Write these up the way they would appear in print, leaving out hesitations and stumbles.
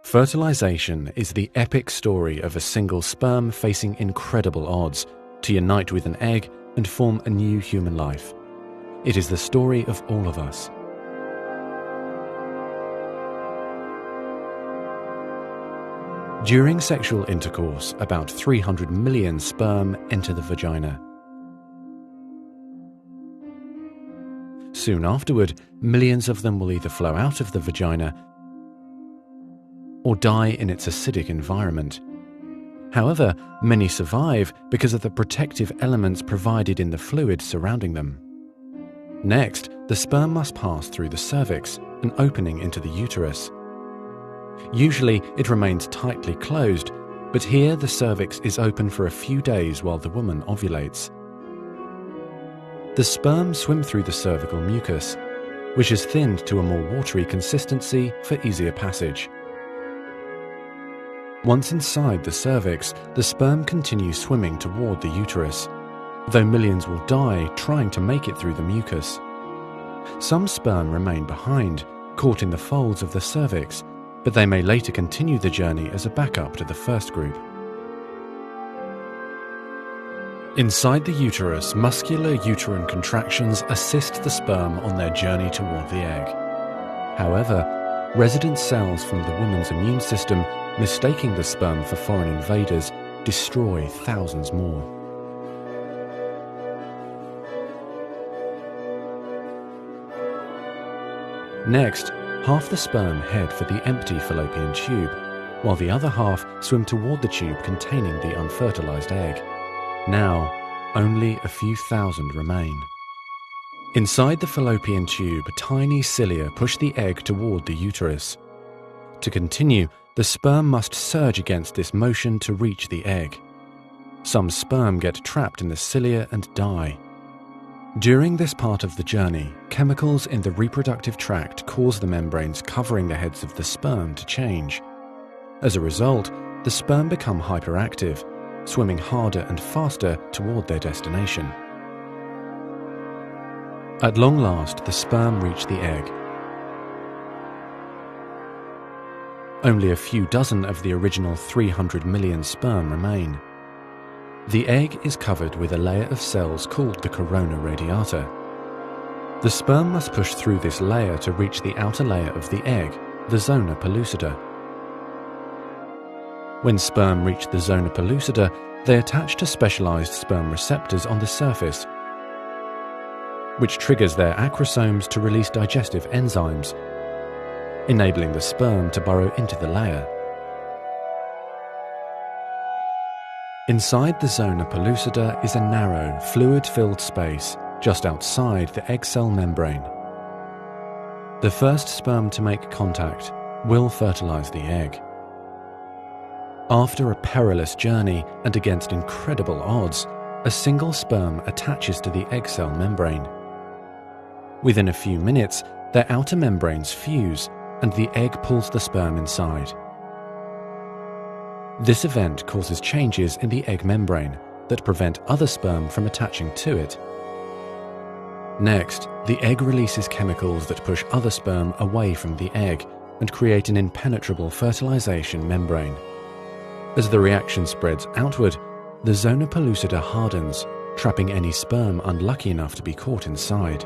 Fertilization is the epic story of a single sperm facing incredible odds to unite with an egg and form a new human life. It is the story of all of us. During sexual intercourse, about 300 million sperm enter the vagina. Soon afterward, millions of them will either flow out of the vagina or die in its acidic environment. However, many survive because of the protective elements provided in the fluid surrounding them. Next, the sperm must pass through the cervix, an opening into the uterus. Usually, it remains tightly closed, but here the cervix is open for a few days while the woman ovulates. The sperm swim through the cervical mucus, which is thinned to a more watery consistency for easier passage. Once inside the cervix, the sperm continues swimming toward the uterus, though millions will die trying to make it through the mucus. Some sperm remain behind, caught in the folds of the cervix, but they may later continue the journey as a backup to the first group. Inside the uterus, muscular uterine contractions assist the sperm on their journey toward the egg. However, resident cells from the woman's immune system, mistaking the sperm for foreign invaders, destroy thousands more. Next, half the sperm head for the empty fallopian tube, while the other half swim toward the tube containing the unfertilized egg. Now, only a few thousand remain. Inside the fallopian tube, tiny cilia push the egg toward the uterus. To continue, the sperm must surge against this motion to reach the egg. Some sperm get trapped in the cilia and die. During this part of the journey, chemicals in the reproductive tract cause the membranes covering the heads of the sperm to change. As a result, the sperm become hyperactive, swimming harder and faster toward their destination. At long last, the sperm reach the egg. Only a few dozen of the original 300 million sperm remain. The egg is covered with a layer of cells called the corona radiata. The sperm must push through this layer to reach the outer layer of the egg, the zona pellucida. When sperm reach the zona pellucida, they attach to specialized sperm receptors on the surface, which triggers their acrosomes to release digestive enzymes, enabling the sperm to burrow into the layer. Inside the zona pellucida is a narrow, fluid-filled space just outside the egg cell membrane. The first sperm to make contact will fertilize the egg. After a perilous journey and against incredible odds, a single sperm attaches to the egg cell membrane. Within a few minutes, their outer membranes fuse and the egg pulls the sperm inside. This event causes changes in the egg membrane that prevent other sperm from attaching to it. Next, the egg releases chemicals that push other sperm away from the egg and create an impenetrable fertilization membrane. As the reaction spreads outward, the zona pellucida hardens, trapping any sperm unlucky enough to be caught inside.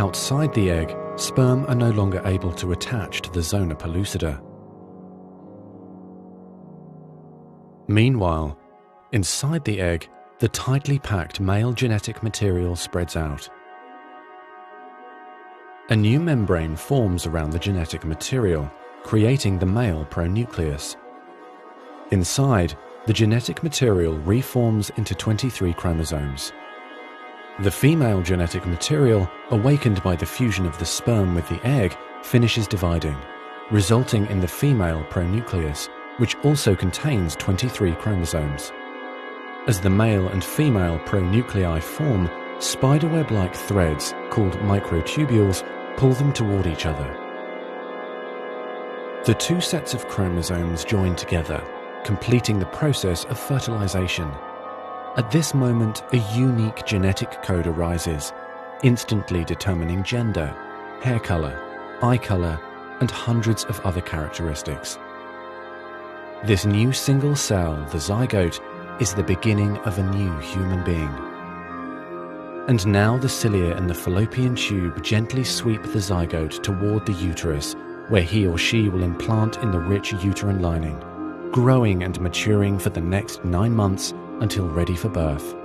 Outside the egg, sperm are no longer able to attach to the zona pellucida. Meanwhile, inside the egg, the tightly packed male genetic material spreads out. A new membrane forms around the genetic material, creating the male pronucleus. Inside, the genetic material reforms into 23 chromosomes. The female genetic material, awakened by the fusion of the sperm with the egg, finishes dividing, resulting in the female pronucleus, which also contains 23 chromosomes. As the male and female pronuclei form, spiderweb-like threads, called microtubules, pull them toward each other. The two sets of chromosomes join together, completing the process of fertilization. At this moment, a unique genetic code arises, instantly determining gender, hair color, eye color, and hundreds of other characteristics. This new single cell, the zygote, is the beginning of a new human being. And now the cilia in the fallopian tube gently sweep the zygote toward the uterus, where he or she will implant in the rich uterine lining, growing and maturing for the next 9 months until ready for birth.